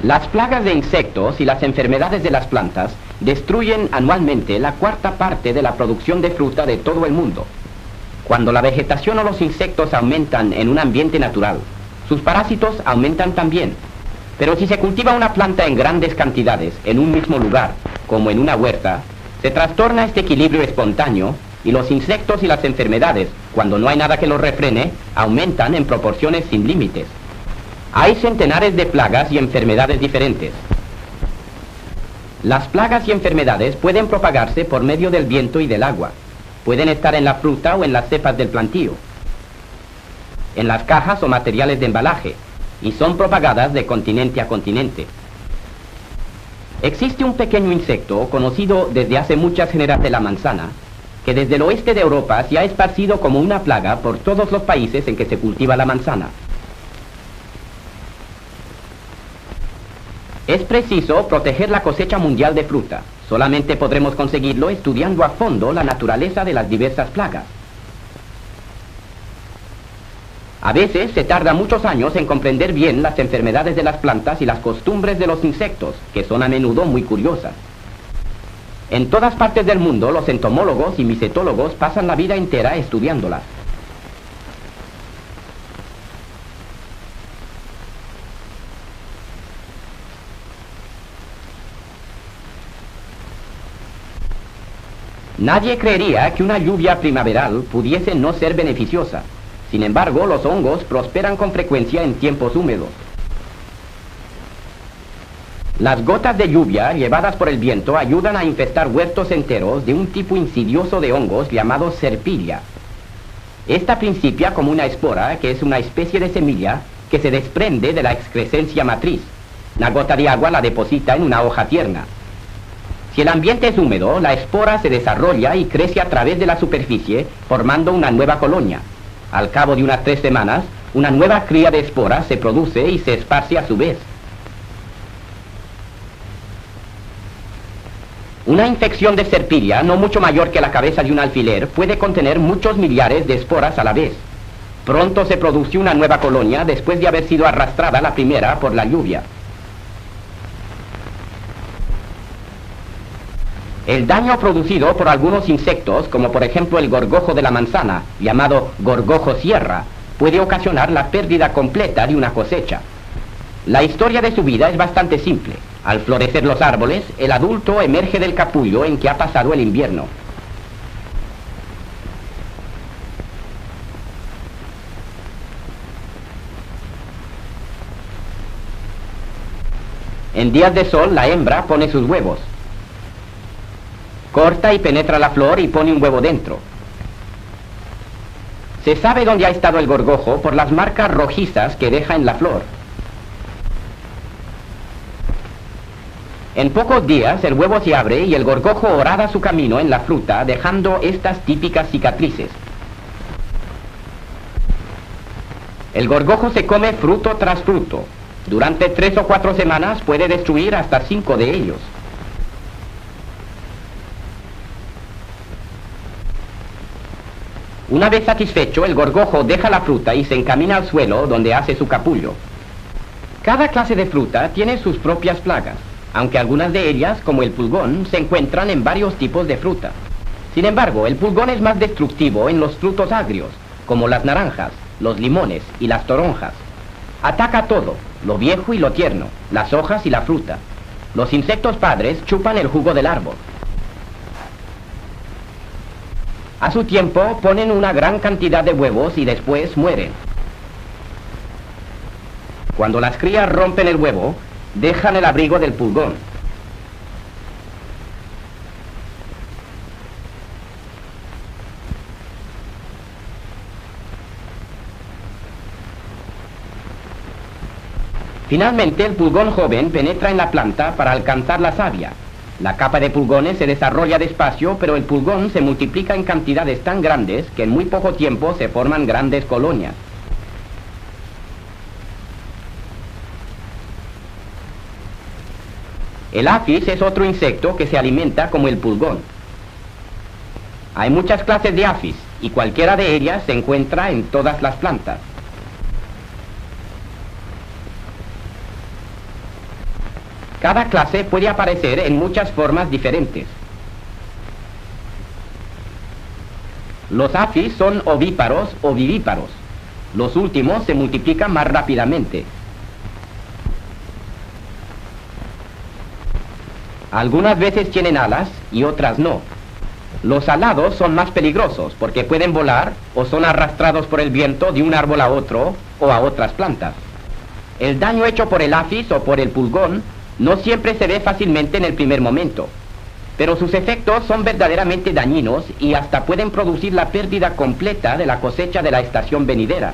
Las plagas de insectos y las enfermedades de las plantas destruyen anualmente la cuarta parte de la producción de fruta de todo el mundo. Cuando la vegetación o los insectos aumentan en un ambiente natural, sus parásitos aumentan también. Pero si se cultiva una planta en grandes cantidades en un mismo lugar, como en una huerta, se trastorna este equilibrio espontáneo y los insectos y las enfermedades, cuando no hay nada que los refrene, aumentan en proporciones sin límites. Hay centenares de plagas y enfermedades diferentes. Las plagas y enfermedades pueden propagarse por medio del viento y del agua. Pueden estar en la fruta o en las cepas del plantío, en las cajas o materiales de embalaje, y son propagadas de continente a continente. Existe un pequeño insecto conocido desde hace muchas generaciones de la manzana, que desde el oeste de Europa se ha esparcido como una plaga por todos los países en que se cultiva la manzana. Es preciso proteger la cosecha mundial de fruta. Solamente podremos conseguirlo estudiando a fondo la naturaleza de las diversas plagas. A veces se tarda muchos años en comprender bien las enfermedades de las plantas y las costumbres de los insectos, que son a menudo muy curiosas. En todas partes del mundo, los entomólogos y micetólogos pasan la vida entera estudiándolas. Nadie creería que una lluvia primaveral pudiese no ser beneficiosa. Sin embargo, los hongos prosperan con frecuencia en tiempos húmedos. Las gotas de lluvia llevadas por el viento ayudan a infestar huertos enteros de un tipo insidioso de hongos llamado Serpilia. Esta principia como una espora, que es una especie de semilla que se desprende de la excrescencia matriz. Una gota de agua la deposita en una hoja tierna. Si el ambiente es húmedo, la espora se desarrolla y crece a través de la superficie, formando una nueva colonia. Al cabo de unas 3 semanas, una nueva cría de esporas se produce y se esparce a su vez. Una infección de Serpilia, no mucho mayor que la cabeza de un alfiler, puede contener muchos millares de esporas a la vez. Pronto se produce una nueva colonia después de haber sido arrastrada la primera por la lluvia. El daño producido por algunos insectos, como por ejemplo el gorgojo de la manzana, llamado gorgojo sierra, puede ocasionar la pérdida completa de una cosecha. La historia de su vida es bastante simple. Al florecer los árboles, el adulto emerge del capullo en que ha pasado el invierno. En días de sol, la hembra pone sus huevos. Corta y penetra la flor y pone un huevo dentro. Se sabe dónde ha estado el gorgojo por las marcas rojizas que deja en la flor. En pocos días el huevo se abre y el gorgojo horada su camino en la fruta, dejando estas típicas cicatrices. El gorgojo se come fruto tras fruto. Durante 3 o 4 semanas puede destruir hasta 5 de ellos. Una vez satisfecho, el gorgojo deja la fruta y se encamina al suelo donde hace su capullo. Cada clase de fruta tiene sus propias plagas, aunque algunas de ellas, como el pulgón, se encuentran en varios tipos de fruta. Sin embargo, el pulgón es más destructivo en los frutos agrios, como las naranjas, los limones y las toronjas. Ataca todo, lo viejo y lo tierno, las hojas y la fruta. Los insectos padres chupan el jugo del árbol. A su tiempo ponen una gran cantidad de huevos y después mueren. Cuando las crías rompen el huevo, dejan el abrigo del pulgón. Finalmente, el pulgón joven penetra en la planta para alcanzar la savia. La capa de pulgones se desarrolla despacio, pero el pulgón se multiplica en cantidades tan grandes que en muy poco tiempo se forman grandes colonias. El apis es otro insecto que se alimenta como el pulgón. Hay muchas clases de apis y cualquiera de ellas se encuentra en todas las plantas. Cada clase puede aparecer en muchas formas diferentes. Los afis son ovíparos o vivíparos. Los últimos se multiplican más rápidamente. Algunas veces tienen alas y otras no. Los alados son más peligrosos porque pueden volar o son arrastrados por el viento de un árbol a otro o a otras plantas. El daño hecho por el afis o por el pulgón no siempre se ve fácilmente en el primer momento, pero sus efectos son verdaderamente dañinos y hasta pueden producir la pérdida completa de la cosecha de la estación venidera.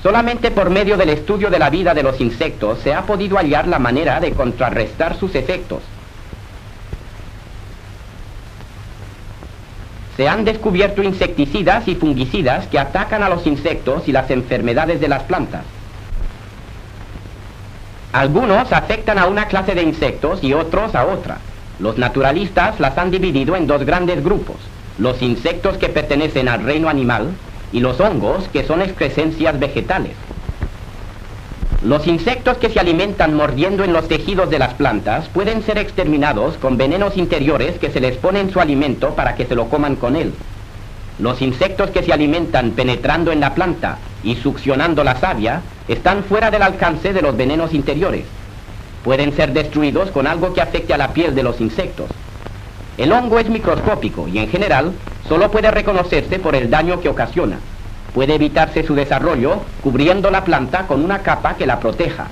Solamente por medio del estudio de la vida de los insectos se ha podido hallar la manera de contrarrestar sus efectos. Se han descubierto insecticidas y fungicidas que atacan a los insectos y las enfermedades de las plantas. Algunos afectan a una clase de insectos y otros a otra. Los naturalistas las han dividido en dos grandes grupos: los insectos que pertenecen al reino animal y los hongos, que son excrescencias vegetales. Los insectos que se alimentan mordiendo en los tejidos de las plantas pueden ser exterminados con venenos interiores que se les pone en su alimento para que se lo coman con él. Los insectos que se alimentan penetrando en la planta y succionando la savia están fuera del alcance de los venenos interiores. Pueden ser destruidos con algo que afecte a la piel de los insectos. El hongo es microscópico y en general solo puede reconocerse por el daño que ocasiona. Puede evitarse su desarrollo cubriendo la planta con una capa que la proteja.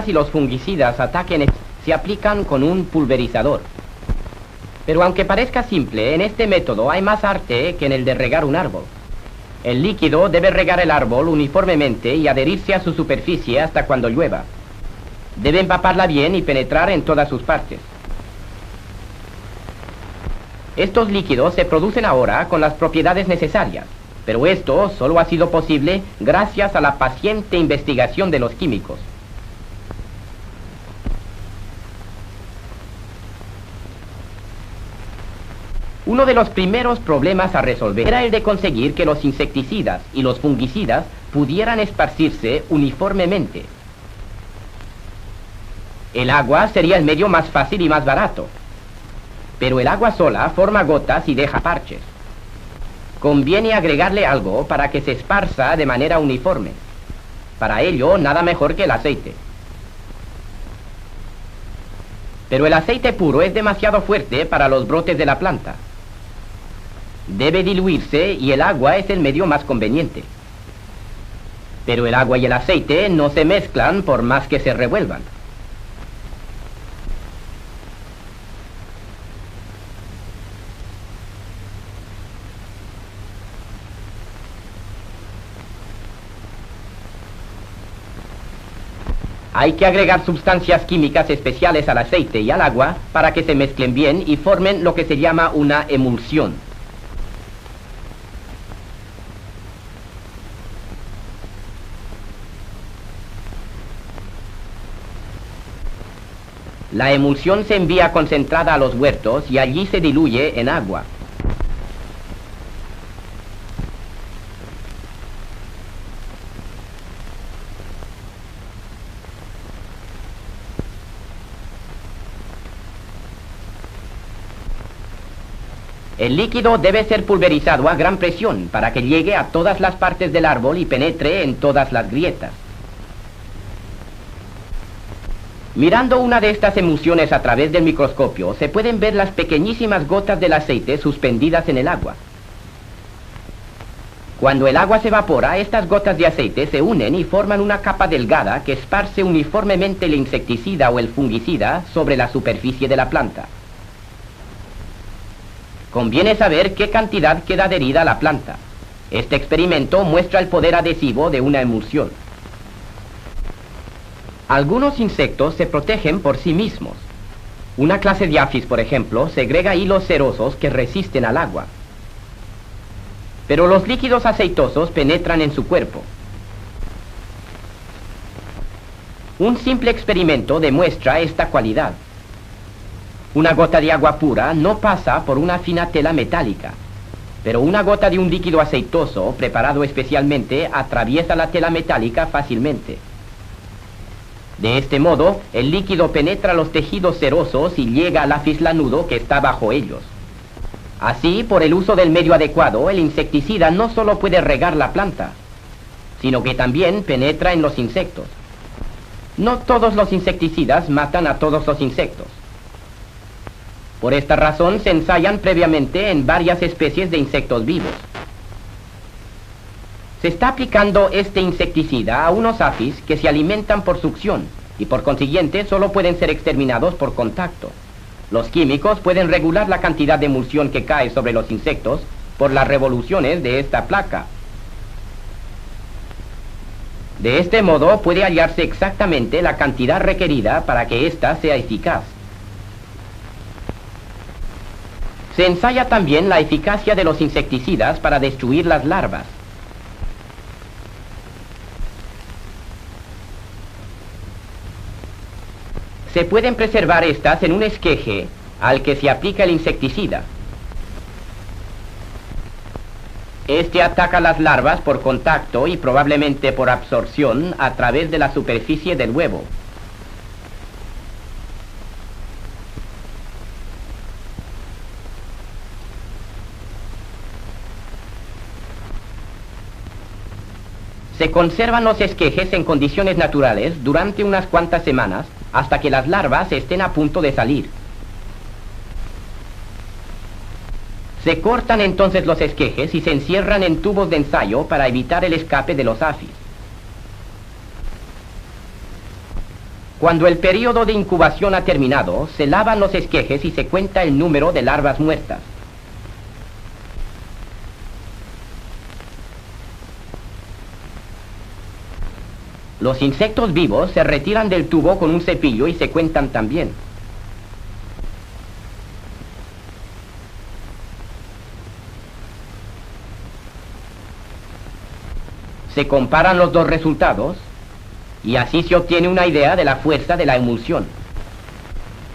Y los fungicidas ataquen se aplican con un pulverizador. Pero aunque parezca simple, en este método hay más arte que en el de regar un árbol. El líquido debe regar el árbol uniformemente y adherirse a su superficie hasta cuando llueva. Debe empaparla bien y penetrar en todas sus partes. Estos líquidos se producen ahora con las propiedades necesarias, pero esto solo ha sido posible gracias a la paciente investigación de los químicos. Uno de los primeros problemas a resolver era el de conseguir que los insecticidas y los fungicidas pudieran esparcirse uniformemente. El agua sería el medio más fácil y más barato, pero el agua sola forma gotas y deja parches. Conviene agregarle algo para que se esparza de manera uniforme. Para ello, nada mejor que el aceite. Pero el aceite puro es demasiado fuerte para los brotes de la planta. Debe diluirse y el agua es el medio más conveniente. Pero el agua y el aceite no se mezclan por más que se revuelvan. Hay que agregar sustancias químicas especiales al aceite y al agua para que se mezclen bien y formen lo que se llama una emulsión. La emulsión se envía concentrada a los huertos y allí se diluye en agua. El líquido debe ser pulverizado a gran presión para que llegue a todas las partes del árbol y penetre en todas las grietas. Mirando una de estas emulsiones a través del microscopio, se pueden ver las pequeñísimas gotas del aceite suspendidas en el agua. Cuando el agua se evapora, estas gotas de aceite se unen y forman una capa delgada que esparce uniformemente el insecticida o el fungicida sobre la superficie de la planta. Conviene saber qué cantidad queda adherida a la planta. Este experimento muestra el poder adhesivo de una emulsión. Algunos insectos se protegen por sí mismos. Una clase de Aphis, por ejemplo, segrega hilos cerosos que resisten al agua. Pero los líquidos aceitosos penetran en su cuerpo. Un simple experimento demuestra esta cualidad. Una gota de agua pura no pasa por una fina tela metálica, pero una gota de un líquido aceitoso preparado especialmente atraviesa la tela metálica fácilmente. De este modo, el líquido penetra los tejidos cerosos y llega al lápiz lanudo que está bajo ellos. Así, por el uso del medio adecuado, el insecticida no solo puede regar la planta, sino que también penetra en los insectos. No todos los insecticidas matan a todos los insectos. Por esta razón se ensayan previamente en varias especies de insectos vivos. Se está aplicando este insecticida a unos apis que se alimentan por succión y por consiguiente solo pueden ser exterminados por contacto. Los químicos pueden regular la cantidad de emulsión que cae sobre los insectos por las revoluciones de esta placa. De este modo puede hallarse exactamente la cantidad requerida para que ésta sea eficaz. Se ensaya también la eficacia de los insecticidas para destruir las larvas. Se pueden preservar estas en un esqueje al que se aplica el insecticida. Este ataca las larvas por contacto y probablemente por absorción a través de la superficie del huevo. Se conservan los esquejes en condiciones naturales durante unas cuantas semanas hasta que las larvas estén a punto de salir. Se cortan entonces los esquejes y se encierran en tubos de ensayo para evitar el escape de los apis. Cuando el periodo de incubación ha terminado, se lavan los esquejes y se cuenta el número de larvas muertas. Los insectos vivos se retiran del tubo con un cepillo y se cuentan también. Se comparan los dos resultados y así se obtiene una idea de la fuerza de la emulsión.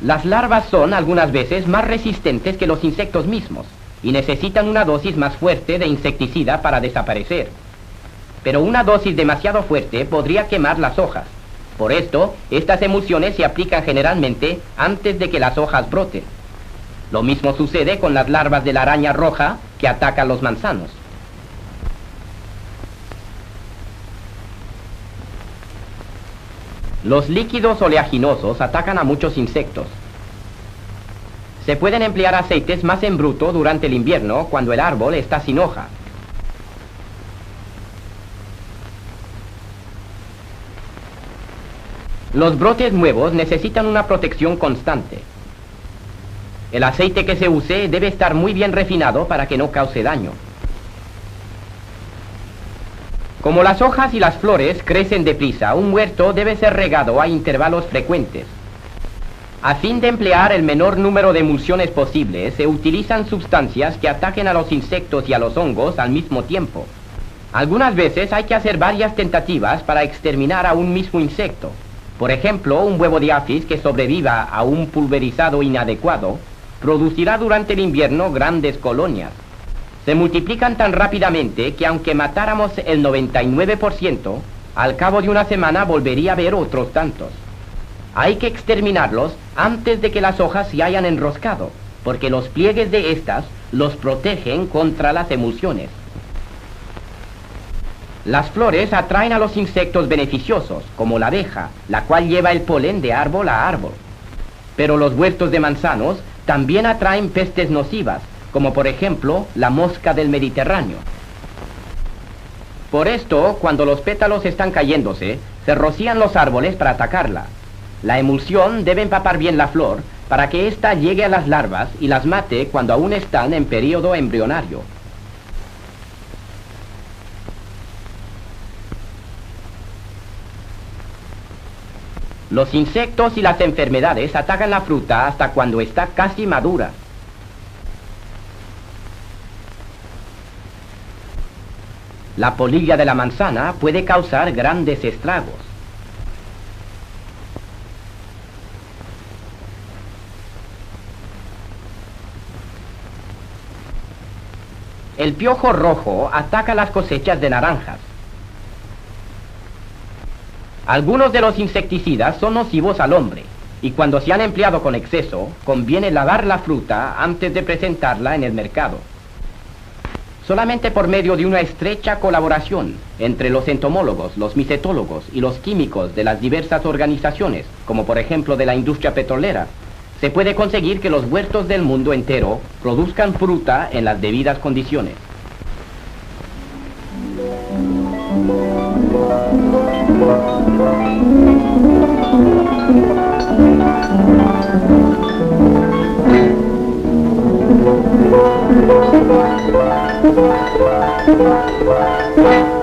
Las larvas son algunas veces más resistentes que los insectos mismos y necesitan una dosis más fuerte de insecticida para desaparecer. Pero una dosis demasiado fuerte podría quemar las hojas. Por esto, estas emulsiones se aplican generalmente antes de que las hojas broten. Lo mismo sucede con las larvas de la araña roja que atacan los manzanos. Los líquidos oleaginosos atacan a muchos insectos. Se pueden emplear aceites más en bruto durante el invierno cuando el árbol está sin hoja. Los brotes nuevos necesitan una protección constante. El aceite que se use debe estar muy bien refinado para que no cause daño. Como las hojas y las flores crecen deprisa, un huerto debe ser regado a intervalos frecuentes. A fin de emplear el menor número de emulsiones posibles, se utilizan sustancias que ataquen a los insectos y a los hongos al mismo tiempo. Algunas veces hay que hacer varias tentativas para exterminar a un mismo insecto. Por ejemplo, un huevo de apis que sobreviva a un pulverizado inadecuado producirá durante el invierno grandes colonias. Se multiplican tan rápidamente que aunque matáramos el 99%, al cabo de una semana volvería a haber otros tantos. Hay que exterminarlos antes de que las hojas se hayan enroscado, porque los pliegues de estas los protegen contra las emulsiones. Las flores atraen a los insectos beneficiosos, como la abeja, la cual lleva el polen de árbol a árbol. Pero los huertos de manzanos también atraen pestes nocivas, como por ejemplo la mosca del Mediterráneo. Por esto, cuando los pétalos están cayéndose, se rocían los árboles para atacarla. La emulsión debe empapar bien la flor para que ésta llegue a las larvas y las mate cuando aún están en periodo embrionario. Los insectos y las enfermedades atacan la fruta hasta cuando está casi madura. La polilla de la manzana puede causar grandes estragos. El piojo rojo ataca las cosechas de naranjas. Algunos de los insecticidas son nocivos al hombre, y cuando se han empleado con exceso, conviene lavar la fruta antes de presentarla en el mercado. Solamente por medio de una estrecha colaboración entre los entomólogos, los micetólogos y los químicos de las diversas organizaciones, como por ejemplo de la industria petrolera, se puede conseguir que los huertos del mundo entero produzcan fruta en las debidas condiciones. Thank you.